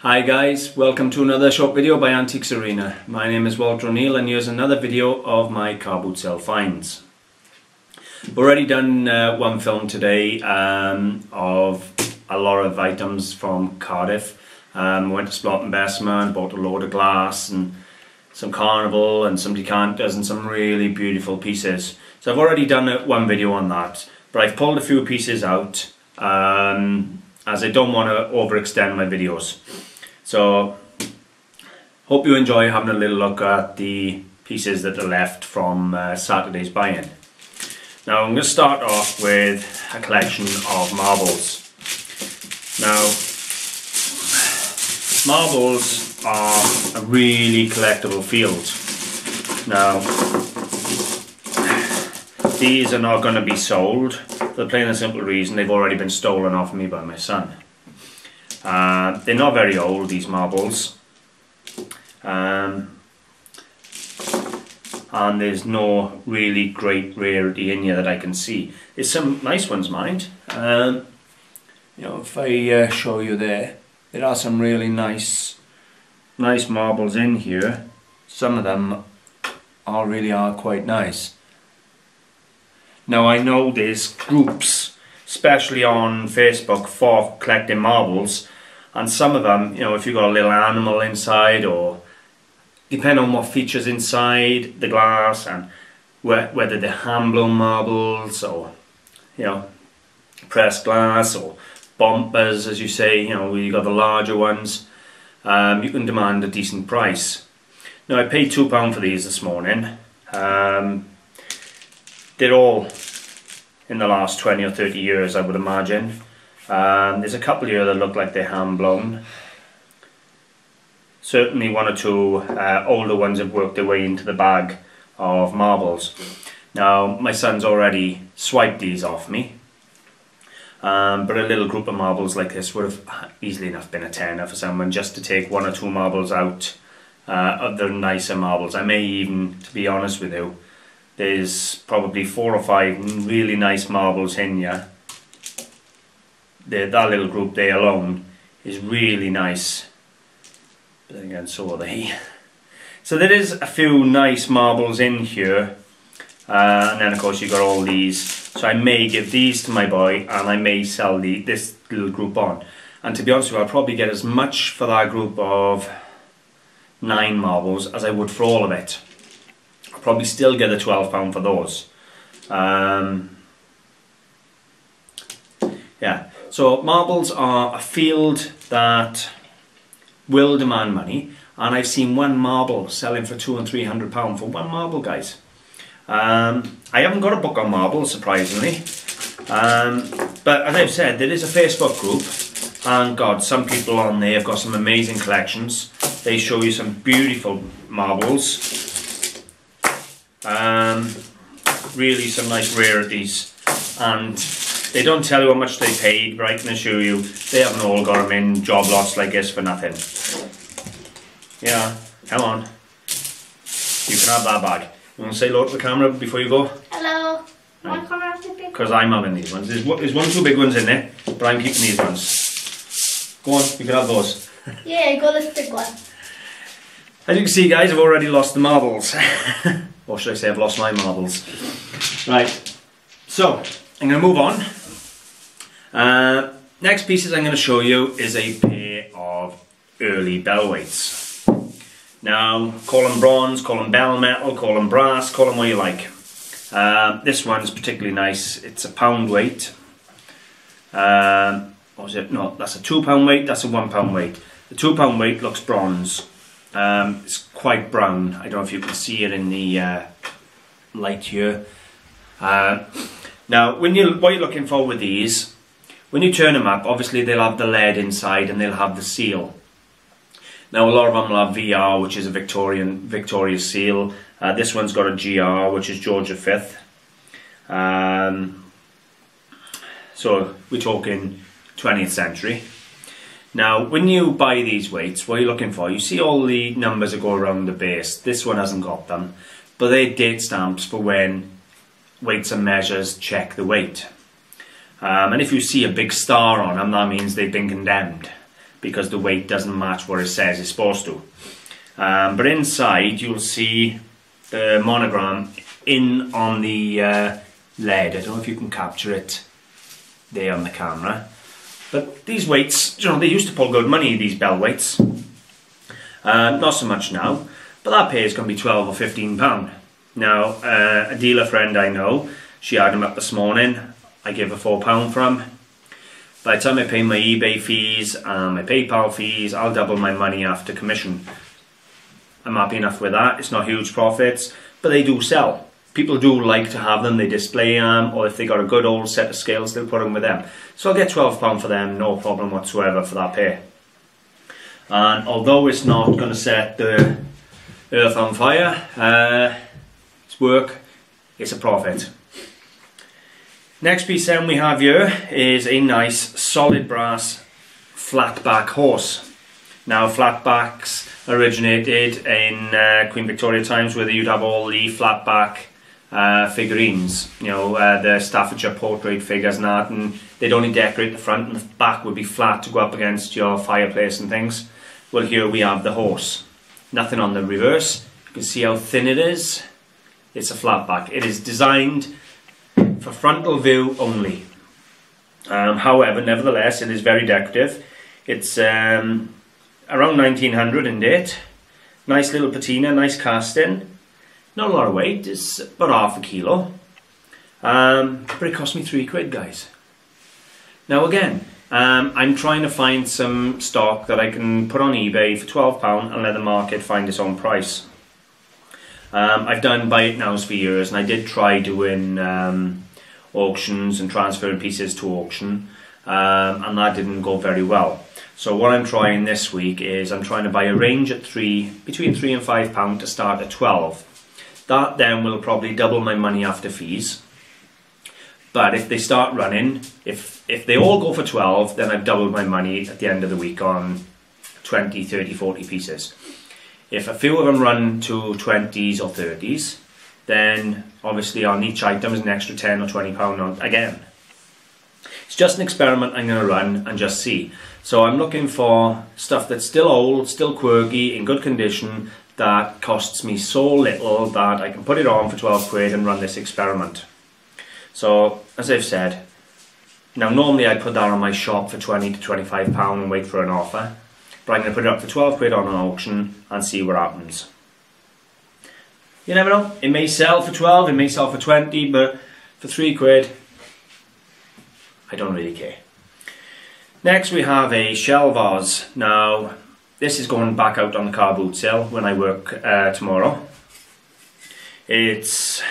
Hi guys, welcome to another short video by Antiques Arena. My name is Walter O'Neill and here's another video of my car boot sale finds. We've already done one film today of a lot of items from Cardiff. Went to Splot and Bessemer, bought a load of glass and some Carnival and some decanters and some really beautiful pieces. So I've already done one video on that, but I've pulled a few pieces out as I don't want to overextend my videos. So, hope you enjoy having a little look at the pieces that are left from Saturday's buy-in. Now I'm going to start off with a collection of marbles. Now, marbles are a really collectible field. Now, these are not going to be sold for the plain and simple reason they've already been stolen off me by my son. They're not very old, these marbles, and there's no really great rarity in here that I can see. There's some nice ones, mind. You know, if I show you there are some really nice marbles in here. Some of them really are quite nice. Now I know there's groups, especially on Facebook, for collecting marbles, and some of them, you know, if you've got a little animal inside, or depending on what features inside the glass and whether they're hand-blown marbles or, you know, pressed glass or bumpers, as you say, you know, you've got the larger ones, you can demand a decent price. Now I paid £2 for these this morning. They're all in the last 20 or 30 years, I would imagine. There's a couple here that look like they're hand blown. Certainly one or two older ones have worked their way into the bag of marbles. Now my son's already swiped these off me, but a little group of marbles like this would have easily enough been a tenner for someone just to take one or two marbles out of the nicer marbles. I may even, to be honest with you, there's probably 4 or 5 really nice marbles in here. That little group there alone is really nice. But then again, so are they. So there is a few nice marbles in here. And then of course you've got all these. So I may give these to my boy and I may sell this little group on. And to be honest with you, I'll probably get as much for that group of 9 marbles as I would for all of it. I'll probably still get a £12 for those. Yeah. So marbles are a field that will demand money, and I've seen one marble selling for £200 and £300 for one marble, guys. I haven't got a book on marbles, surprisingly, but as I've said, there is a Facebook group, and God, some people on there have got some amazing collections. They show you some beautiful marbles, really some nice rarities, and they don't tell you how much they paid, but I can assure you they haven't all got them in job lots like this for nothing. Yeah, come on. You can have that bag. You want to say hello to the camera before you go? Hello. Why can't I have the big one? Because I'm having these ones. There's one or two big ones in there, but I'm keeping these ones. Go on, you can have those. Yeah, go this big one. As you can see, guys, I've already lost the marbles. Or should I say I've lost my marbles. Right, so I'm going to move on. Next pieces I'm going to show you is a pair of early bell weights. Now, call them bronze, call them bell metal, call them brass, call them what you like. This one's particularly nice. It's a pound weight. What was it? No, that's a £2 weight, that's a £1 weight. The £2 weight looks bronze. It's quite brown. I don't know if you can see it in the light here. Now, what you're looking for with these, when you turn them up, obviously they'll have the lead inside and they'll have the seal. Now, a lot of them will have VR, which is a Victoria seal. This one's got a GR, which is George V. So we're talking 20th century. Now, when you buy these weights, what you're looking for, you see all the numbers that go around the base. This one hasn't got them, but they're date stamps for when Weights and Measures check the weight. And if you see a big star on them, that means they've been condemned. because the weight doesn't match what it says it's supposed to. But inside you'll see the monogram in on the lead. I don't know if you can capture it there on the camera. But these weights, you know, they used to pull good money, these bell weights. Not so much now, but that pair is going to be £12 or £15. Now, a dealer friend I know, she had them up this morning. I gave her £4 for them. By the time I pay my eBay fees and my PayPal fees, I'll double my money after commission. I'm happy enough with that. It's not huge profits, but they do sell. People do like to have them. They display them, or if they got a good old set of scales, they'll put them with them. So I'll get £12 for them, no problem whatsoever for that pair. And although it's not going to set the earth on fire, it's work, it's a profit. Next piece then we have here is a nice solid brass flat back horse. Now flat backs originated in Queen Victoria times, where you'd have all the flat back figurines, you know, the Staffordshire portrait figures and that, and they'd only decorate the front and the back would be flat to go up against your fireplace and things. Well, here we have the horse. Nothing on the reverse. You can see how thin it is. It's a flat back. It is designed for frontal view only. However, nevertheless, it is very decorative. It's around 1900 in date. Nice little patina, nice casting. Not a lot of weight, it's about half a kilo. But it cost me £3, guys. Now again, I'm trying to find some stock that I can put on eBay for £12 and let the market find its own price. I've done buy it nows for years, and I did try doing auctions and transferring pieces to auction, and that didn't go very well. So what I'm trying this week is I'm trying to buy a range at between £3 and £5 to start at 12. That then will probably double my money after fees. But if they start running, if they all go for 12, then I've doubled my money at the end of the week on 20, 30, 40 pieces. If a few of them run to 20s or 30s, then obviously on each item is an extra £10 or £20 on again. It's just an experiment I'm going to run and just see. So I'm looking for stuff that's still old, still quirky, in good condition, that costs me so little that I can put it on for £12 and run this experiment. So, as I've said, now normally I'd put that on my shop for £20 to £25 and wait for an offer. But I'm going to put it up for £12 on an auction and see what happens. You never know, it may sell for 12, it may sell for 20, but for £3, I don't really care. Next we have a shell vase. Now, this is going back out on the car boot sale when I work tomorrow. It's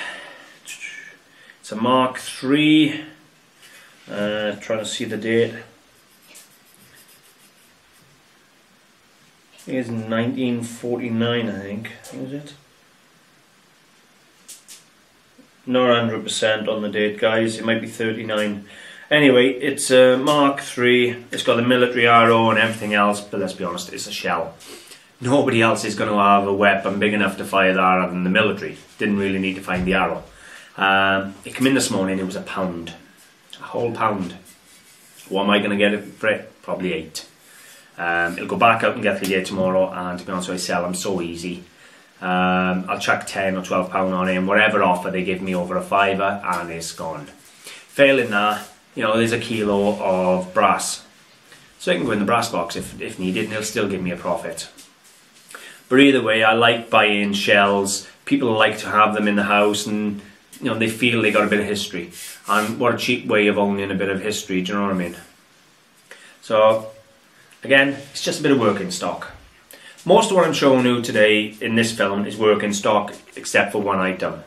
a Mark III, trying to see the date. I think it's 1949, I think, is it? Not 100% on the date, guys, it might be 39. Anyway, it's a Mark III, it's got the military arrow and everything else, but let's be honest, it's a shell. Nobody else is going to have a weapon big enough to fire that other than the military. Didn't really need to find the arrow. It came in this morning, it was £1. A whole £1. What am I going to get it for it? Probably 8. It'll go back out and get the tomorrow, and to be honest, I sell them so easy. I'll chuck £10 or £12 on it, and whatever offer they give me over a £5, and it's gone. Failing that, you know, there's a kilo of brass. So I can go in the brass box if needed, and it'll still give me a profit. But either way, I like buying shells. People like to have them in the house, and you know, they feel they got a bit of history. And what a cheap way of owning a bit of history, do you know what I mean? So, again, it's just a bit of working stock. Most of what I'm showing you today in this film is working stock, except for one item.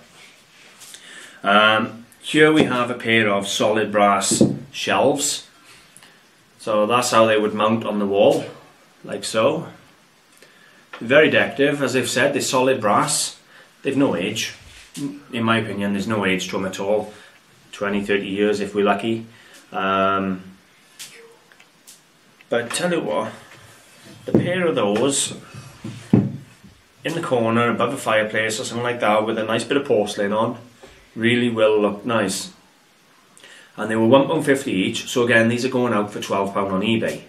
Here we have a pair of solid brass shelves. So that's how they would mount on the wall, like so. Very decorative, as I've said, they're solid brass. They've no age. In my opinion, there's no age to them at all. 20, 30 years if we're lucky. But tell you what, the pair of those in the corner above a fireplace or something like that with a nice bit of porcelain on really will look nice. And they were £1.50 each, so again these are going out for £12 on eBay.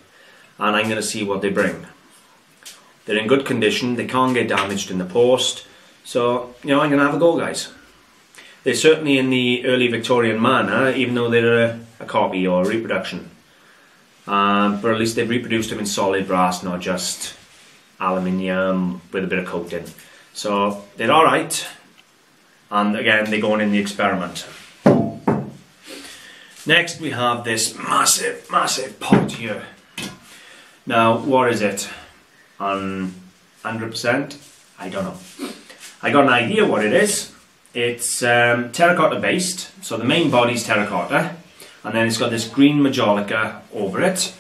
and I'm going to see what they bring. They're in good condition, they can't get damaged in the post, so you know, I'm going to have a go, guys. They're certainly in the early Victorian manner, even though they're a copy or a reproduction. But at least they've reproduced them in solid brass, not just aluminium with a bit of coating. So they're alright, and again, they're going in the experiment. Next we have this massive pot here. Now, what is it? 100%? I don't know. I got an idea what it is. It's terracotta based, so the main body's terracotta, and then it's got this green majolica over it.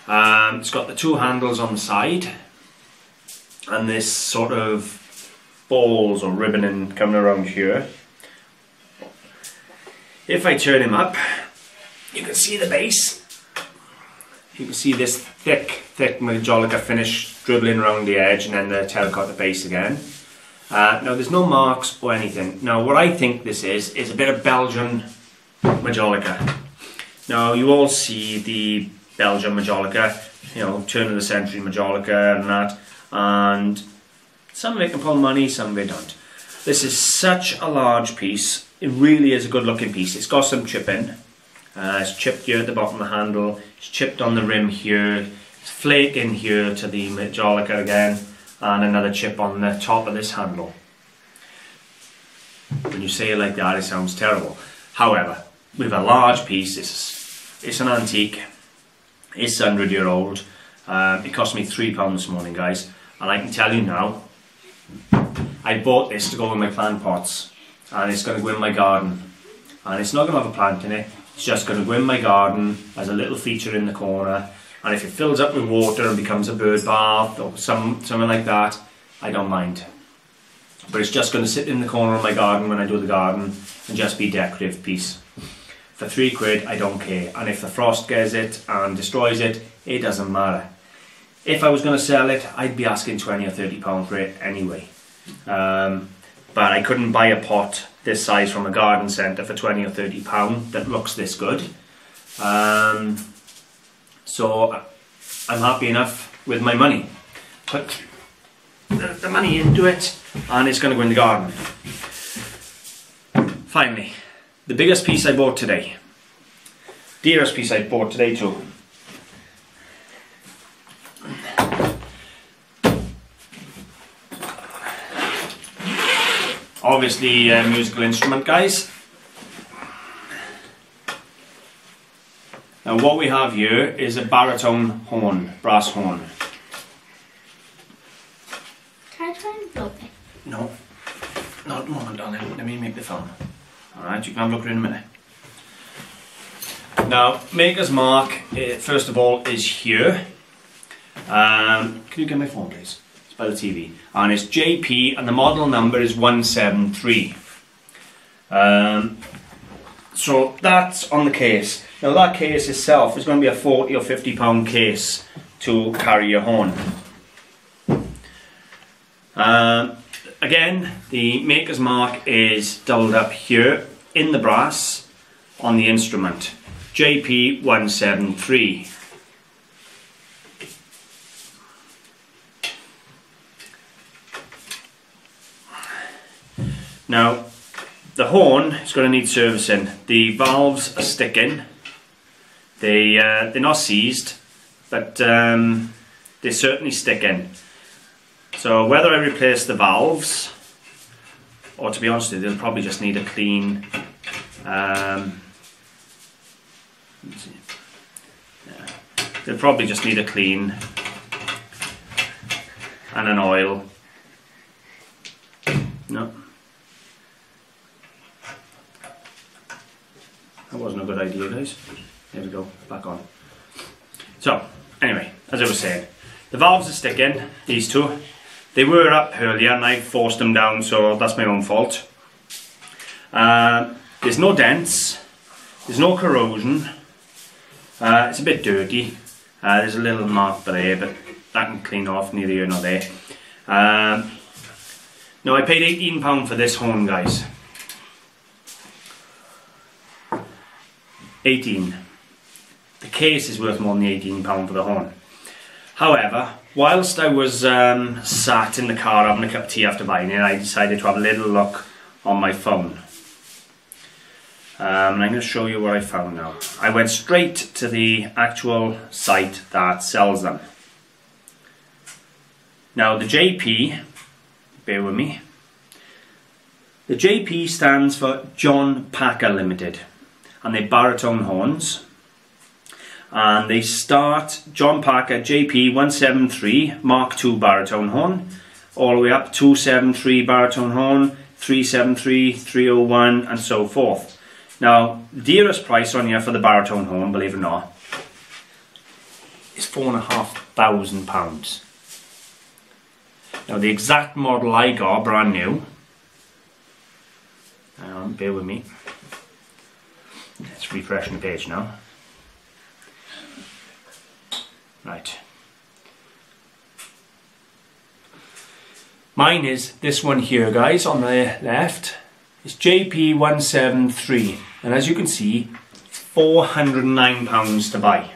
It's got the two handles on the side, and this sort of balls or ribboning coming around here. If I turn him up, you can see the base. You can see this thick majolica finish dribbling around the edge, and then the terracotta base again. Now there's no marks or anything. Now what I think this is a bit of Belgian majolica. Now you all see the Belgian majolica, you know, turn of the century majolica and that, and some of it can pull money, some of it don't. This is such a large piece. It really is a good looking piece. It's got some chipping. It's chipped here at the bottom of the handle, it's chipped on the rim here, it's flaking here to the majolica again, and another chip on the top of this handle. When you say it like that, it sounds terrible. However, with a large piece, it's an antique, it's 100-year-old, it cost me £3 this morning, guys, and I can tell you now, I bought this to go in my plant pots, and it's going to go in my garden, and it's not going to have a plant in it. It's just going to go in my garden as a little feature in the corner, and if it fills up with water and becomes a bird bath or something like that, I don't mind. But it's just going to sit in the corner of my garden when I do the garden and just be a decorative piece. For £3, I don't care, and if the frost gets it and destroys it, it doesn't matter. If I was going to sell it, I'd be asking £20 or £30 for it anyway. But I couldn't buy a pot this size from a garden centre for £20 or £30 that looks this good. So I'm happy enough with my money. Put the money into it, and it's going to go in the garden. Finally, the biggest piece I bought today. Dearest piece I bought today too. Obviously a musical instrument, guys. Now what we have here is a baritone horn, brass horn. Can I try and blow it? No, not at the moment, darling. Let me make the film. Alright, you can have a look at it in a minute. Now, maker's mark, first of all, is here. Can you get my phone, please? It's by the TV. And it's JP, and the model number is 173. So that's on the case. Now that case itself is going to be a 40 or 50 pound case to carry your horn. Again, the maker's mark is doubled up here in the brass on the instrument. JP 173. Now, the horn is going to need servicing. The valves are sticking. They're not seized, but they're certainly sticking. So whether I replace the valves, or to be honest with you, they'll probably just need a clean. They'll probably just need a clean and an oil. No. That wasn't a good idea, guys. There we go, back on. So, anyway, as I was saying, the valves are sticking, these two. They were up earlier and I forced them down, so that's my own fault. There's no dents, there's no corrosion. It's a bit dirty. There's a little mark there, but that can clean off, neither here nor there. Now I paid £18 for this horn, guys. 18. The case is worth more than £18 for the horn. However, whilst I was sat in the car having a cup of tea after buying it, I decided to have a little look on my phone. And I'm going to show you what I found now. I went straight to the actual site that sells them. Now the JP, bear with me, the JP stands for John Packer Limited, and they're baritone horns. And they start John Packer JP 173 Mark II baritone horn, all the way up 273 baritone horn, 373, 301 and so forth. Now, dearest price on here for the baritone horn, believe it or not, is £4,500. Now the exact model I got, brand new, hang on, bear with me, it's refreshing the page now. Right. Mine is this one here, guys, on the left. It's JP173, and as you can see, £409 to buy.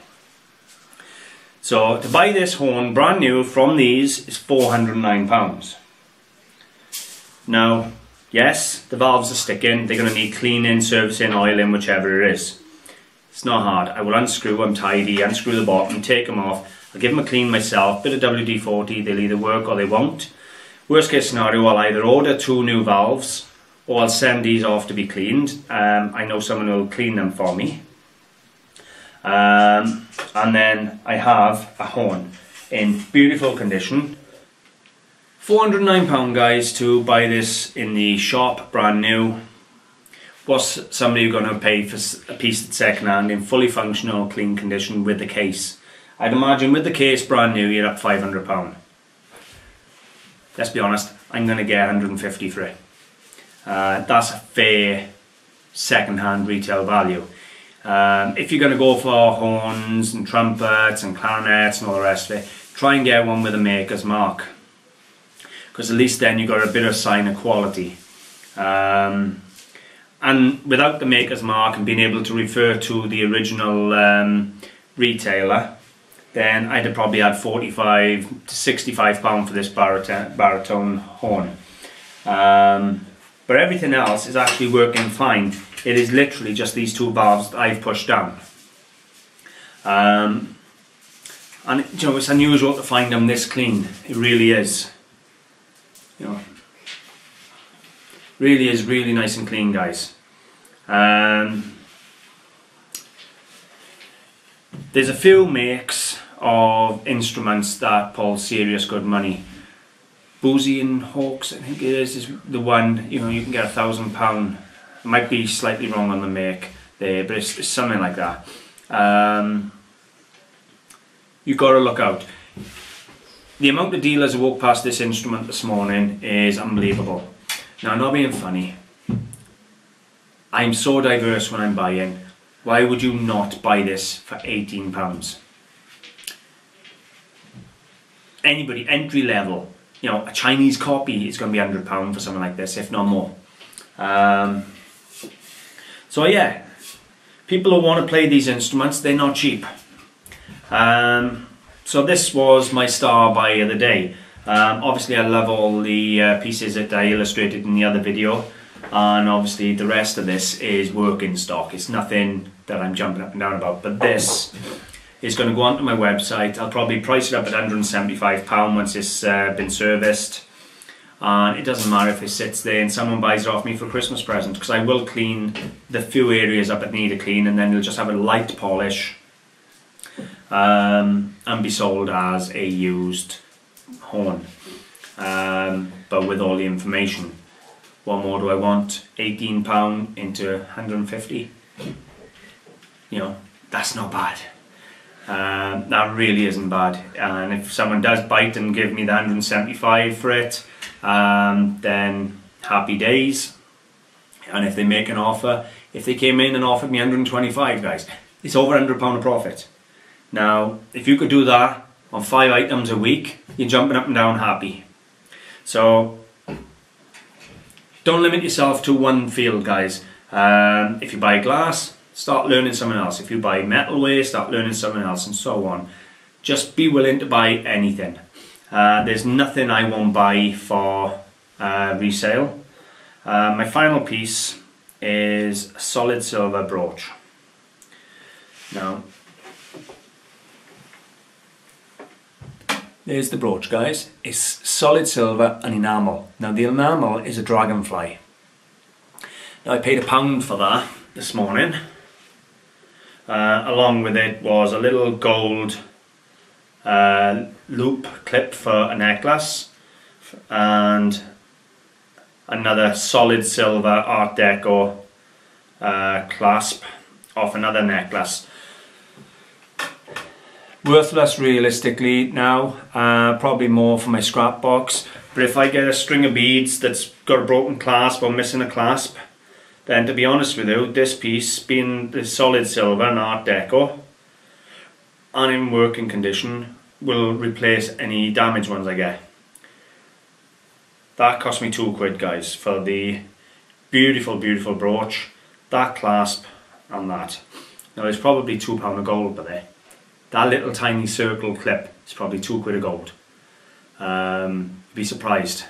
So to buy this horn brand new from these is £409. Now, yes, the valves are sticking. They're going to need cleaning, servicing, oiling, whichever it is. It's not hard. I will unscrew them tidy, unscrew the bottom, take them off. I'll give them a clean myself, bit of WD-40, they'll either work or they won't. Worst case scenario, I'll either order 2 new valves or I'll send these off to be cleaned. I know someone will clean them for me. And then I have a horn in beautiful condition. £409 guys to buy this in the shop, brand new. What's somebody going to pay for a piece that's second hand in fully functional, clean condition with the case? I'd imagine with the case brand new, you're up £500. Let's be honest, I'm going to get 150 for it. That's a fair second-hand retail value. If you're going to go for horns and trumpets and clarinets and all the rest of it, try and get one with a maker's mark, because at least then you've got a bit of sign of quality. And without the maker's mark and being able to refer to the original retailer, then I'd have probably had £45 to £65 for this baritone horn. But everything else is actually working fine. It is literally just these 2 valves that I've pushed down. And you know, it's unusual to find them this clean. It really is. You know, really is really nice and clean, guys. There's a few makes of instruments that pull serious good money. Boozy and Hawks, I think it is the one. You know, you can get £1,000. It might be slightly wrong on the make there, but it's something like that. You've got to look out. The amount of dealers who walk past this instrument this morning is unbelievable. Now, I'm not being funny. I'm so diverse when I'm buying. Why would you not buy this for £18? Anybody, entry level, you know, a Chinese copy is going to be £100 for something like this, if not more. So yeah, people who want to play these instruments, they're not cheap. So this was my star buy of the day. Obviously I love all the pieces that I illustrated in the other video, and obviously the rest of this is working stock. It's nothing that I'm jumping up and down about, but this is going to go onto my website. I'll probably price it up at £175 once it's been serviced, and it doesn't matter if it sits there and someone buys it off me for a Christmas present, because I will clean the few areas up that need a clean, and then it'll just have a light polish and be sold as a used horn, but with all the information. What more do I want? £18 into 150. You know, that's not bad. That really isn't bad. And if someone does bite and give me the 175 for it, then happy days. And if they make an offer, if they came in and offered me 125, guys, it's over £100 of profit. Now, if you could do that on 5 items a week, you're jumping up and down happy. So don't limit yourself to one field, guys. If you buy glass, start learning something else. If you buy metalware, start learning something else, and so on. Just be willing to buy anything. There's nothing I won't buy for resale. My final piece is a solid silver brooch. Now, there's the brooch, guys. It's solid silver and enamel. Now the enamel is a dragonfly. Now I paid £1 for that this morning. Along with it was a little gold loop clip for a necklace and another solid silver Art Deco clasp off another necklace. Worthless realistically now, probably more for my scrap box, but if I get a string of beads that's got a broken clasp or missing a clasp, then to be honest with you, this piece, being the solid silver and Art Deco and in working condition, will replace any damaged ones I get. That cost me £2, guys, for the beautiful, beautiful brooch, that clasp and that. Now it's probably £2 of gold by there. That little tiny circle clip is probably £2 of gold. Be surprised.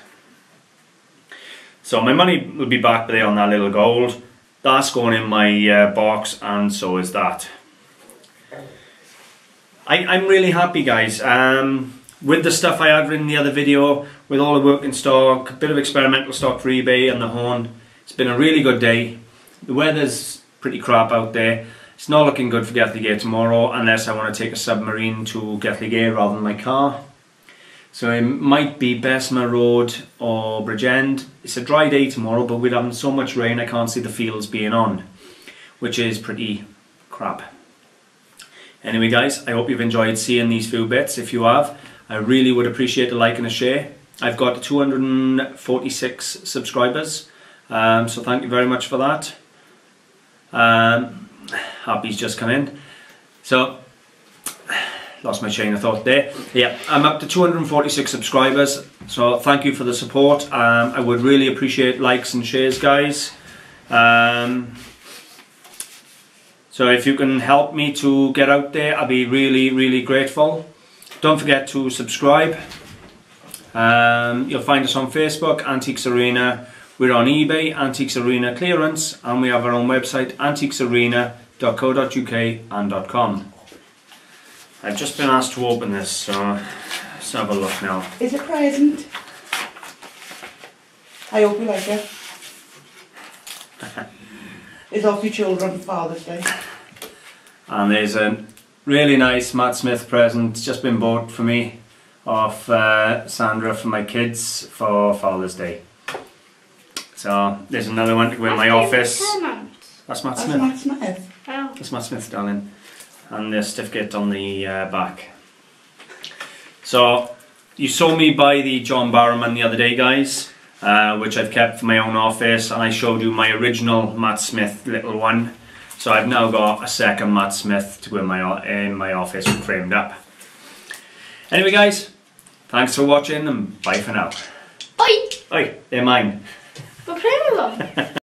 So my money will be back there on that little gold. That's going in my box, and so is that. I'm really happy, guys. With the stuff I had in the other video, with all the working stock, a bit of experimental stock for eBay and the horn. It's been a really good day. The weather's pretty crap out there. It's not looking good for Gethley Gate tomorrow unless I want to take a submarine to Gethley Gate rather than my car. So it might be Bessemer Road or Bridgend. It's a dry day tomorrow, but we're having so much rain I can't see the fields being on, which is pretty crap. Anyway guys, I hope you've enjoyed seeing these few bits. If you have, I really would appreciate a like and a share. I've got 246 subscribers, so thank you very much for that. Happy's just come in. So, lost my chain of thought there. Yeah, I'm up to 246 subscribers, so thank you for the support. I would really appreciate likes and shares, guys. So if you can help me to get out there, I'll be really, really grateful. Don't forget to subscribe. You'll find us on Facebook, Antiques Arena. We're on eBay, Antiques Arena Clearance, and we have our own website, antiquesarena.co.uk and .com. I've just been asked to open this, so let's have a look now. Is it present? I hope you like it. It's off your children for Father's Day. And there's a really nice Matt Smith present, just been bought for me off Sandra for my kids for Father's Day. So there's another one to go in my office. That's Matt Smith. That's Matt Smith. Oh. That's Matt Smith, darling. And the certificate on the back. So you saw me buy the John Barrowman the other day, guys, which I've kept for my own office, and I showed you my original Matt Smith little one. So I've now got a second Matt Smith to go in my office framed up. Anyway guys, thanks for watching and bye for now. Bye! Bye, they're mine. We're playing with them.